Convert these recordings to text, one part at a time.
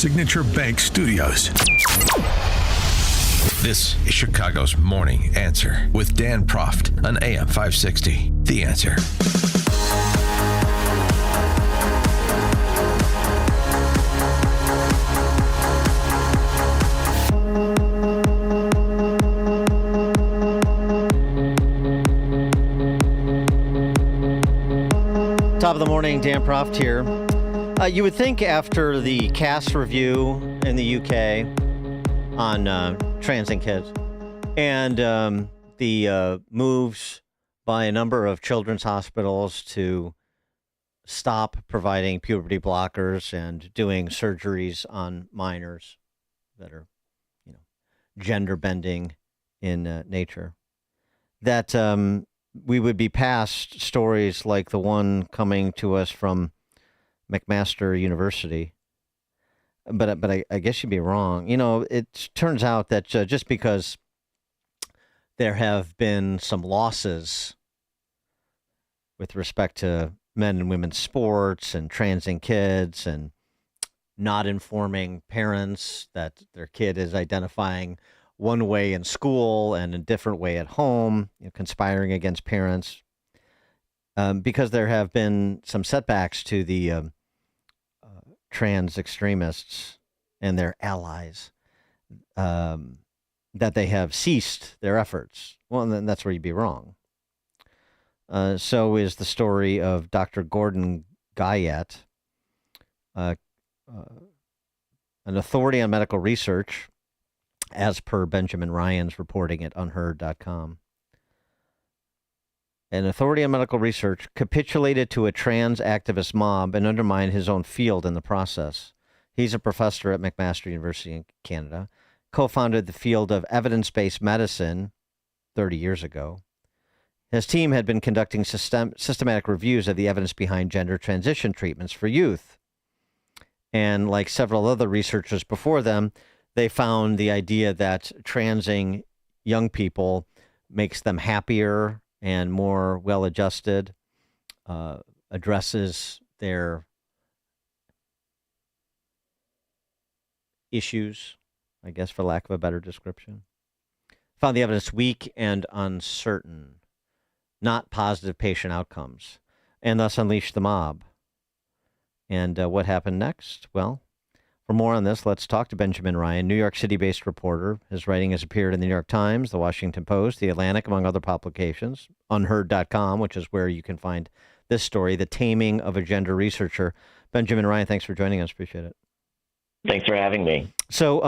Signature Bank Studios. This is Chicago's Morning Answer with Dan Proft on AM 560. The Answer. Top of the morning, Dan Proft here. You would think after the CAS review in the UK on trans and kids and the moves by a number of children's hospitals to stop providing puberty blockers and doing surgeries on minors that are, gender bending in nature, that we would be past stories like the one coming to us from McMaster University. But I guess you'd be wrong. It turns out that just because there have been some losses with respect to men and women's sports and trans and kids and not informing parents that their kid is identifying one way in school and a different way at home, conspiring against parents, because there have been some setbacks to the trans extremists and their allies, that they have ceased their efforts. Well, then that's where you'd be wrong. So is the story of Dr. Gordon Guyette, an authority on medical research, as per Benjamin Ryan's reporting at unheard.com. An authority on medical research capitulated to a trans activist mob and undermined his own field in the process. He's a professor at McMaster University in Canada, co-founded the field of evidence-based medicine 30 years ago. His team had been conducting systematic reviews of the evidence behind gender transition treatments for youth. And like several other researchers before them, they found the idea that transing young people makes them happier and more well-adjusted, addresses their issues, I guess, for lack of a better description. Found the evidence weak and uncertain, not positive patient outcomes, and thus unleashed the mob. And what happened next? Well, for more on this, let's talk to Benjamin Ryan, New York City-based reporter. His writing has appeared in the New York Times, the Washington Post, the Atlantic, among other publications, unheard.com, which is where you can find this story, The Taming of a Gender Researcher. Benjamin Ryan, thanks for joining us. Appreciate it. Thanks for having me. So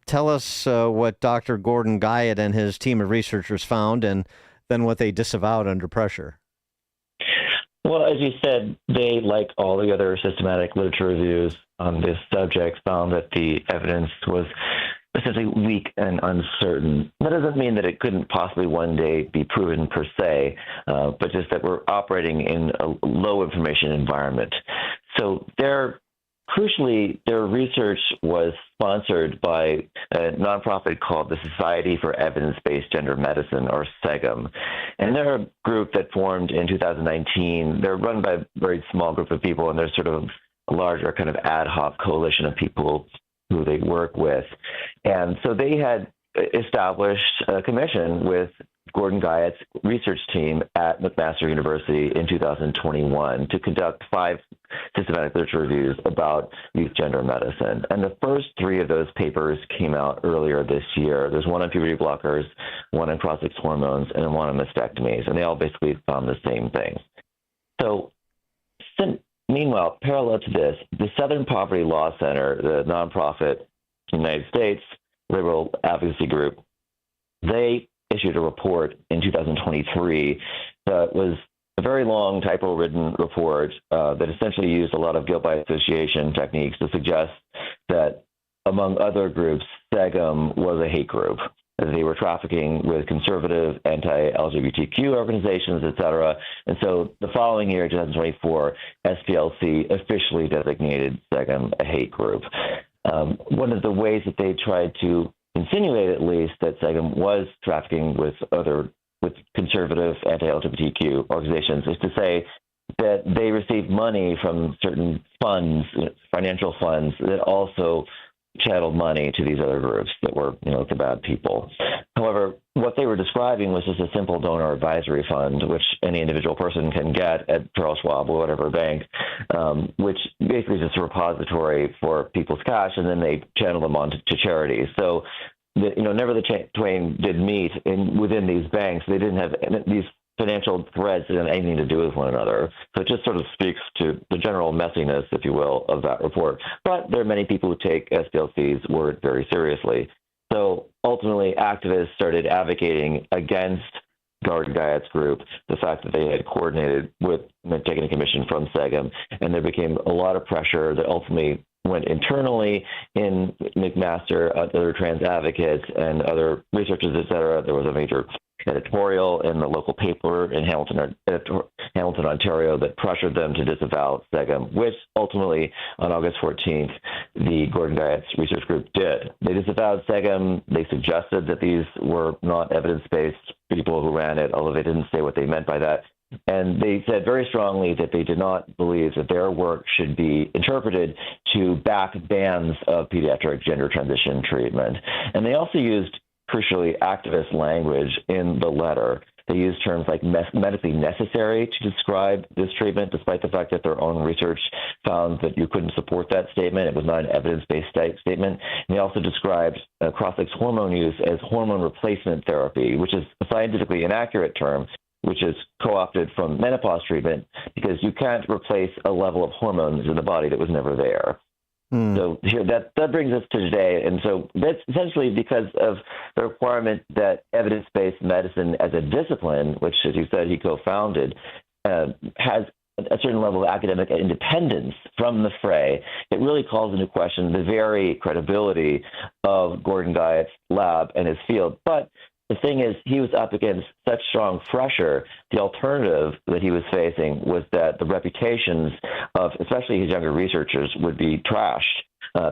tell us what Dr. Gordon Guyette and his team of researchers found and then what they disavowed under pressure. Well, as you said, they, like all the other systematic literature reviews on this subject, found that the evidence was essentially weak and uncertain. That doesn't mean that it couldn't possibly one day be proven per se, but just that we're operating in a low information environment. So crucially, their research was sponsored by a nonprofit called the Society for Evidence-Based Gender Medicine, or SEGM. And they're a group that formed in 2019. They're run by a very small group of people, and they're sort of a larger kind of ad hoc coalition of people who they work with. And so they had established a commission with Gordon Guyette's research team at McMaster University in 2021 to conduct 5 systematic literature reviews about youth gender medicine. And the first 3 of those papers came out earlier this year. There's one on puberty blockers, one on cross-sex hormones, and one on mastectomies. And they all basically found the same thing. So meanwhile, parallel to this, the Southern Poverty Law Center, the nonprofit United States liberal advocacy group, they issued a report in 2023 that was a very long typo-ridden report that essentially used a lot of guilt by association techniques to suggest that, among other groups, SEGM was a hate group. They were trafficking with conservative anti-LGBTQ organizations, et cetera. And so the following year, 2024, SPLC officially designated SEGM a hate group. One of the ways that they tried to insinuate, at least, that SEGM was trafficking with conservative anti-LGBTQ organizations is to say that they received money from certain funds, financial funds, that also channeled money to these other groups that were, the bad people. However, what they were describing was just a simple donor advisory fund, which any individual person can get at Charles Schwab or whatever bank, which basically is just a repository for people's cash, and then they channel them on to charities. So, never the twain did meet within these banks. They didn't have these financial threads that have anything to do with one another. So it just sort of speaks to the general messiness, if you will, of that report. But there are many people who take SPLC's word very seriously. So ultimately, activists started advocating against Gordon Guyot's group, the fact that they had coordinated with taking a commission from SEGM, and there became a lot of pressure that ultimately went internally in McMaster, other trans advocates, and other researchers, et cetera. There was a major editorial in the local paper in Hamilton, Ontario, that pressured them to disavow SEGM, which ultimately, on August 14th, the Gordon Guyot's research group did. They disavowed SEGM. They suggested that these were not evidence-based people who ran it, although they didn't say what they meant by that. And they said very strongly that they did not believe that their work should be interpreted to back bans of pediatric gender transition treatment. And they also used crucially activist language in the letter. They used terms like medically necessary to describe this treatment, despite the fact that their own research found that you couldn't support that statement. It was not an evidence-based statement. And they also described Crossix hormone use as hormone replacement therapy, which is a scientifically inaccurate term, which is co-opted from menopause treatment, because you can't replace a level of hormones in the body that was never there. So here, that brings us to today. And so that's essentially because of the requirement that evidence-based medicine as a discipline, which, as you said, he co-founded, has a certain level of academic independence from the fray. It really calls into question the very credibility of Gordon Guyot's lab and his field. But the thing is, he was up against such strong pressure. The alternative that he was facing was that the reputations of especially his younger researchers would be trashed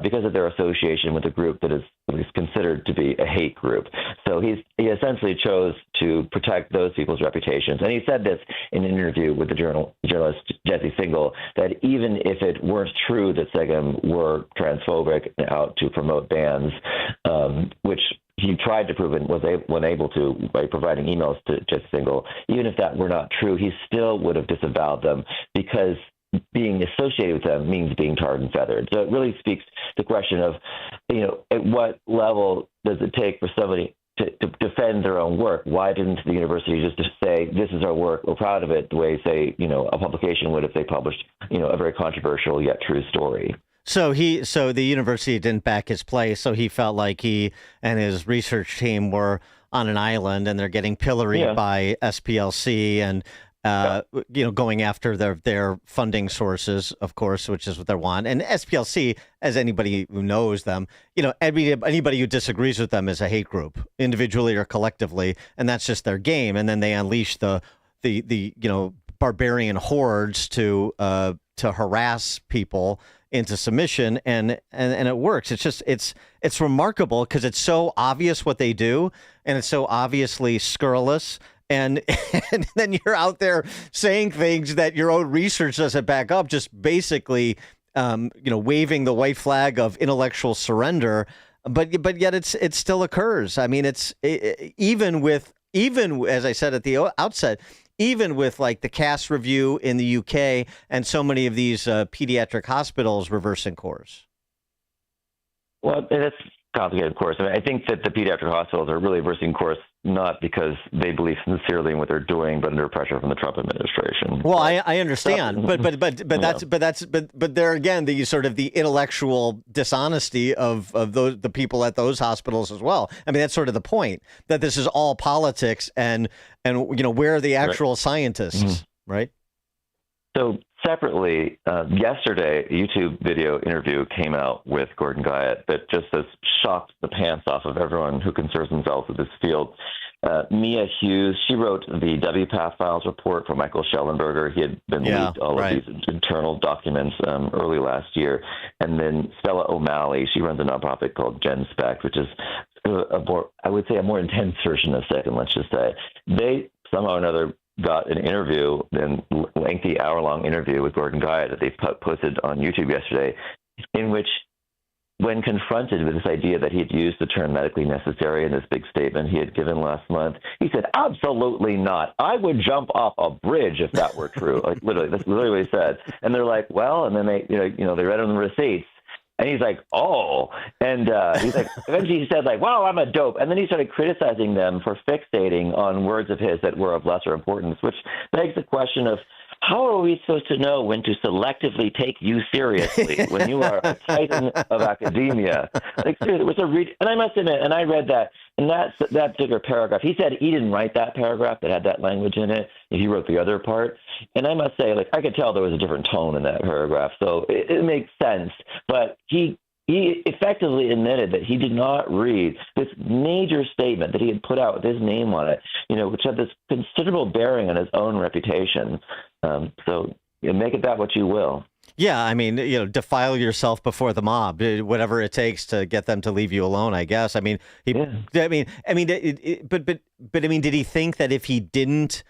because of their association with a group that is at least considered to be a hate group. So he essentially chose to protect those people's reputations. And he said this in an interview with the journalist Jesse Singal, that even if it weren't true that SEGM were transphobic out to promote bans, which he tried to prove and was unable to by providing emails to Jesse Singal, even if that were not true, he still would have disavowed them, because being associated with them means being tarred and feathered. So it really speaks to the question of, at what level does it take for somebody to defend their own work? Why didn't the university just say, this is our work, we're proud of it, the way, say, a publication would if they published, a very controversial yet true story? So the university didn't back his play, so he felt like he and his research team were on an island and they're getting pilloried by SPLC and going after their funding sources, of course, which is what they want. And SPLC, as anybody who knows them, anybody who disagrees with them is a hate group, individually or collectively, and that's just their game. And then they unleash the barbarian hordes to harass people into submission, and it works. It's just it's remarkable because it's so obvious what they do, and it's so obviously scurrilous. And then you're out there saying things that your own research doesn't back up, just basically, waving the white flag of intellectual surrender. But yet it still occurs. I mean, even as I said at the outset, even with like the CAS review in the UK and so many of these pediatric hospitals reversing course. Well, it's complicated, of course. I mean, I think that the pediatric hospitals are really reversing course not because they believe sincerely in what they're doing, but under pressure from the Trump administration. Well, I understand, but there again, the sort of the intellectual dishonesty of the people at those hospitals as well. I mean, that's sort of the point, that this is all politics, and where are the actual scientists, right? So separately, yesterday, a YouTube video interview came out with Gordon Guyot that just has shocked the pants off of everyone who concerns themselves with this field. Mia Hughes, she wrote the WPATH Files report for Michael Schellenberger. He had been leaked all of these internal documents early last year. And then Stella O'Malley, she runs a nonprofit called GenSpect, which is a more intense version of SEGM, let's just say. They somehow or another got an interview, a lengthy hour-long interview with Gordon Guyatt that they posted on YouTube yesterday, in which, when confronted with this idea that he had used the term medically necessary in this big statement he had given last month, he said, "Absolutely not. I would jump off a bridge if that were true." Like, literally, that's literally what he said. And they're like, "Well," and then they, they read him the receipts. And he's like, "Oh," and he's like, eventually he said, like, "Wow, I'm a dope." And then he started criticizing them for fixating on words of his that were of lesser importance, which begs the question of, how are we supposed to know when to selectively take you seriously when you are a titan of academia? Like, seriously, it was and I must admit, and I read that, and that particular paragraph, he said he didn't write that paragraph that had that language in it. He wrote the other part. And I must say, like, I could tell there was a different tone in that paragraph. So it makes sense. But he effectively admitted that he did not read this major statement that he had put out with his name on it, which had this considerable bearing on his own reputation. So make it that what you will. Yeah, I mean, defile yourself before the mob, whatever it takes to get them to leave you alone, I guess. I mean, but I mean, did he think that if he didn't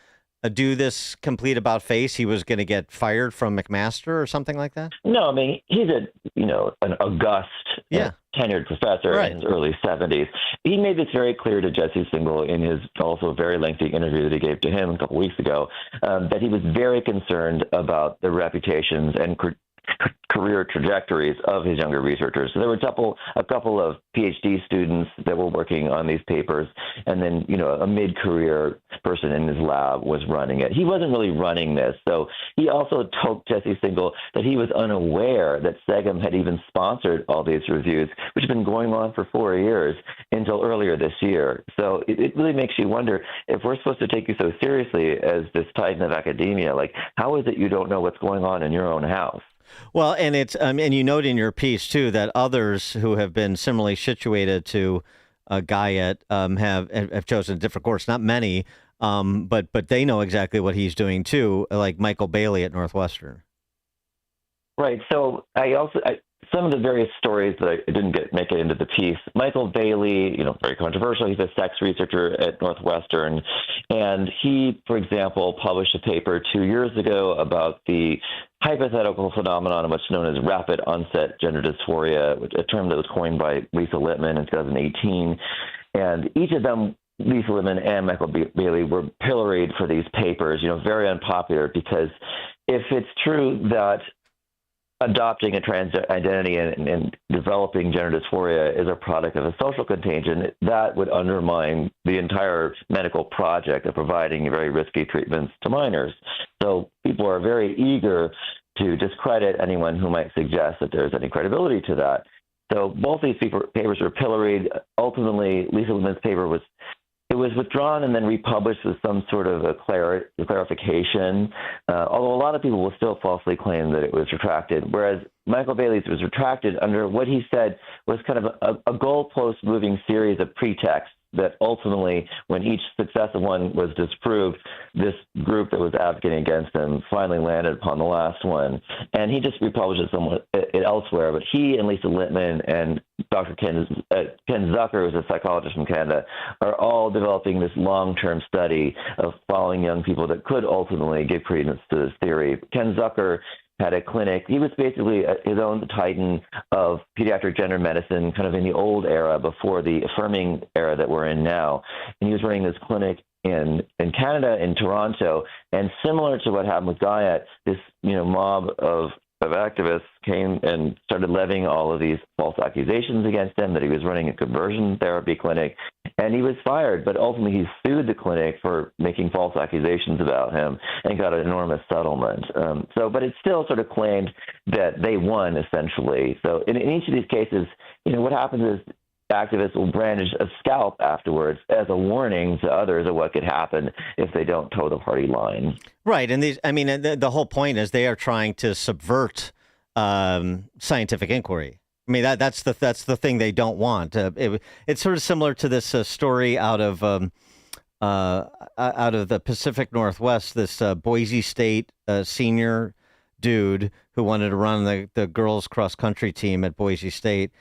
do this complete about face, he was going to get fired from McMaster or something like that? No, I mean, he's an august, tenured professor in his early 70s. He made this very clear to Jesse Singal in his also very lengthy interview that he gave to him a couple weeks ago, that he was very concerned about the reputations and career trajectories of his younger researchers. So there were a couple of PhD students that were working on these papers, and then, a mid-career person in his lab was running it. He wasn't really running this. So he also told Jesse Singal that he was unaware that SEGM had even sponsored all these reviews, which have been going on for 4 years until earlier this year. So it really makes you wonder, if we're supposed to take you so seriously as this titan of academia, like, how is it you don't know what's going on in your own house? Well, and it's and you note in your piece too that others who have been similarly situated to Guyatt have chosen a different course. Not many, but they know exactly what he's doing too, like Michael Bailey at Northwestern. Right. So some of the various stories that I didn't make it into the piece. Michael Bailey, very controversial. He's a sex researcher at Northwestern, and he, for example, published a paper 2 years ago about the hypothetical phenomenon of what's known as rapid onset gender dysphoria, a term that was coined by Lisa Littman in 2018. And each of them, Lisa Littman and Michael Bailey, were pilloried for these papers, very unpopular, because if it's true that adopting a trans identity and developing gender dysphoria is a product of a social contagion, that would undermine the entire medical project of providing very risky treatments to minors. So people are very eager to discredit anyone who might suggest that there's any credibility to that. So both these papers were pilloried. Ultimately, Lisa Littman's paper was withdrawn and then republished with some sort of a clarification, although a lot of people will still falsely claim that it was retracted, whereas Michael Bailey's was retracted under what he said was kind of a goalpost-moving series of pretexts that ultimately, when each successive one was disproved, this group that was advocating against him finally landed upon the last one. And he just republished it somewhat elsewhere, but he and Lisa Littman and Dr. Ken Zucker, who's a psychologist from Canada, are all developing this long-term study of following young people that could ultimately give credence to this theory. Ken Zucker had a clinic. He was basically his own titan of pediatric gender medicine, kind of in the old era before the affirming era that we're in now. And he was running this clinic in Canada, in Toronto. And similar to what happened with Guyatt, this mob of activists came and started levying all of these false accusations against him that he was running a conversion therapy clinic, and he was fired. But ultimately, he sued the clinic for making false accusations about him and got an enormous settlement. But it's still sort of claimed that they won, essentially. So in each of these cases, what happens is activists will brandish a scalp afterwards as a warning to others of what could happen if they don't toe the party line. Right, and the whole point is they are trying to subvert scientific inquiry. I mean, that's the thing they don't want. It's sort of similar to this story out of the Pacific Northwest. This Boise State senior dude who wanted to run the girls cross country team at Boise State.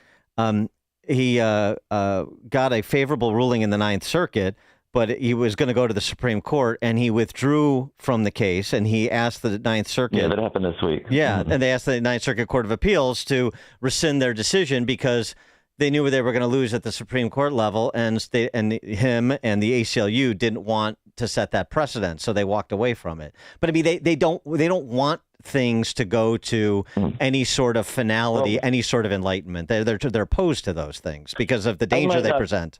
He got a favorable ruling in the Ninth Circuit, but he was going to go to the Supreme Court, and he withdrew from the case, and he asked the Ninth Circuit. Yeah, that happened this week. Yeah, and they asked the Ninth Circuit Court of Appeals to rescind their decision because they knew they were going to lose at the Supreme Court level, and him and the ACLU didn't want to set that precedent, so they walked away from it. But I mean, they don't want things to go to any sort of finality, any sort of enlightenment. They're opposed to those things because of the danger they present.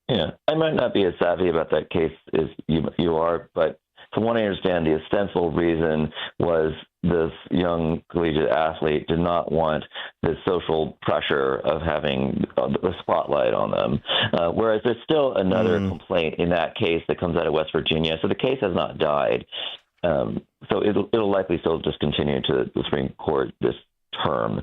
Yeah, I might not be as savvy about that case as you are, but from what I understand, the ostensible reason was this young collegiate athlete did not want the social pressure of having the spotlight on them. Whereas there's still another complaint in that case that comes out of West Virginia. So the case has not died. So it'll likely still just continue to the Supreme Court this term,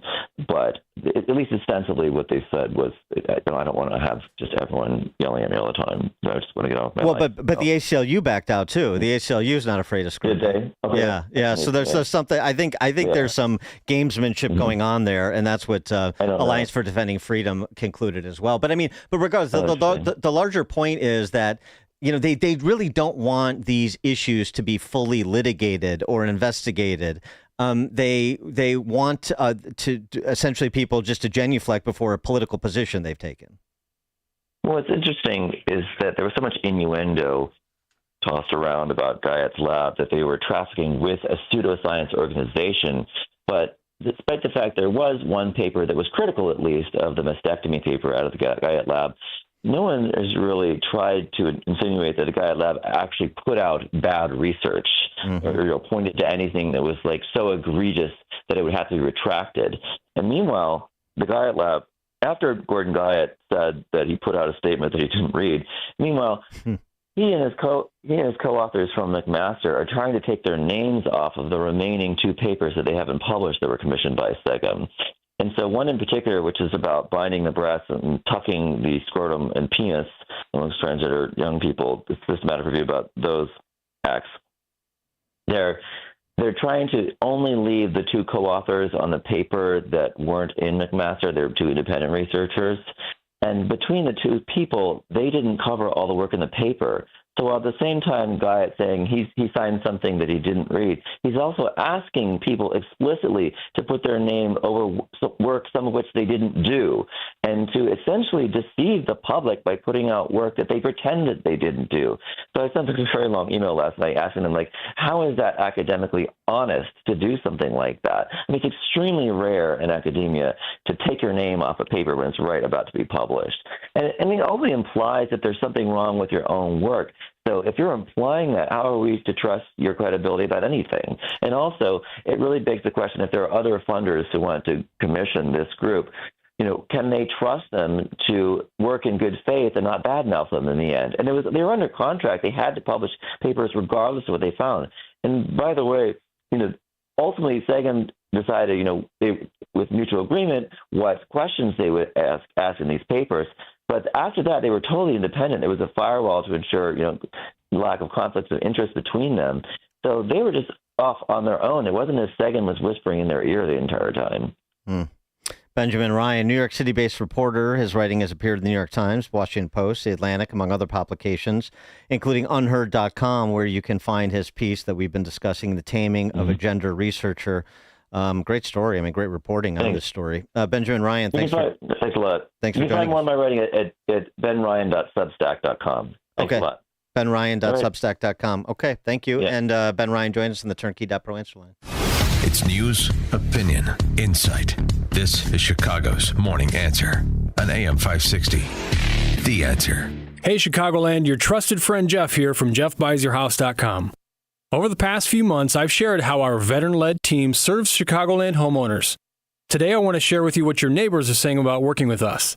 but at least ostensibly what they said was, I don't want to have just everyone yelling at me all the time. I just want to get off my life. But the ACLU backed out too. The ACLU is not afraid of scrutiny. Did they? Okay. Yeah. So there's something. I think there's some gamesmanship going on there, and that's what Alliance for Defending Freedom concluded as well. But I mean, regardless, the larger point is that, you know, they really don't want these issues to be fully litigated or investigated. They want to essentially people just to genuflect before a political position they've taken. Well, what's interesting is that there was so much innuendo tossed around about Guyot's lab that they were trafficking with a pseudoscience organization. But despite the fact there was one paper that was critical, at least, of the mastectomy paper out of the Guyot lab, no one has really tried to insinuate that the Guyot lab actually put out bad research or pointed to anything that was like so egregious that it would have to be retracted. And meanwhile, the Guyot lab, after Gordon Guyot said that he put out a statement that he didn't read, meanwhile, he and his co-authors from McMaster are trying to take their names off of the remaining two papers that they haven't published that were commissioned by SEGM. And so one in particular, which is about binding the breasts and tucking the scrotum and penis amongst transgender young people, it's a systematic review about those acts. They're trying to only leave the two co-authors on the paper that weren't in McMaster. They're two independent researchers. And between the two people, they didn't cover all the work in the paper. So at the same time, Guyot saying he signed something that he didn't read, he's also asking people explicitly to put their name over work, some of which they didn't do, and to essentially deceive the public by putting out work that they pretended they didn't do. So I sent a very long email last night asking them, like, how is that academically honest to do something like that? I mean, it's extremely rare in academia to take your name off a paper when it's about to be published. And I mean, it only implies that there's something wrong with your own work. So if you're implying that, how are we to trust your credibility about anything? And also, it really begs the question, if there are other funders who want to commission this group, you know, can they trust them to work in good faith and not badmouth them in the end? And they were under contract. They had to publish papers regardless of what they found. And by the way, you know, ultimately, SEGM decided, you know, with mutual agreement, what questions they would ask in these papers. But after that, they were totally independent. There was a firewall to ensure, you know, lack of conflicts of interest between them. So they were just off on their own. It wasn't as SEGM was whispering in their ear the entire time. Benjamin Ryan, New York City-based reporter. His writing has appeared in the New York Times, Washington Post, The Atlantic, among other publications, including unheard.com, where you can find his piece that we've been discussing, The Taming of a Gender Researcher. Great story. I mean, great reporting on this story. Benjamin Ryan, thanks a lot. Thanks for joining us. You can find more of my writing at benryan.substack.com. Thanks a lot. benryan.substack.com. Okay, thank you. Yeah. And Ben Ryan joined us in the turnkey.pro answer line. It's news, opinion, insight. This is Chicago's Morning Answer on AM 560. The Answer. Hey, Chicagoland, your trusted friend Jeff here from JeffBuysYourHouse.com. Over the past few months, I've shared how our veteran-led team serves Chicagoland homeowners. Today, I want to share with you what your neighbors are saying about working with us.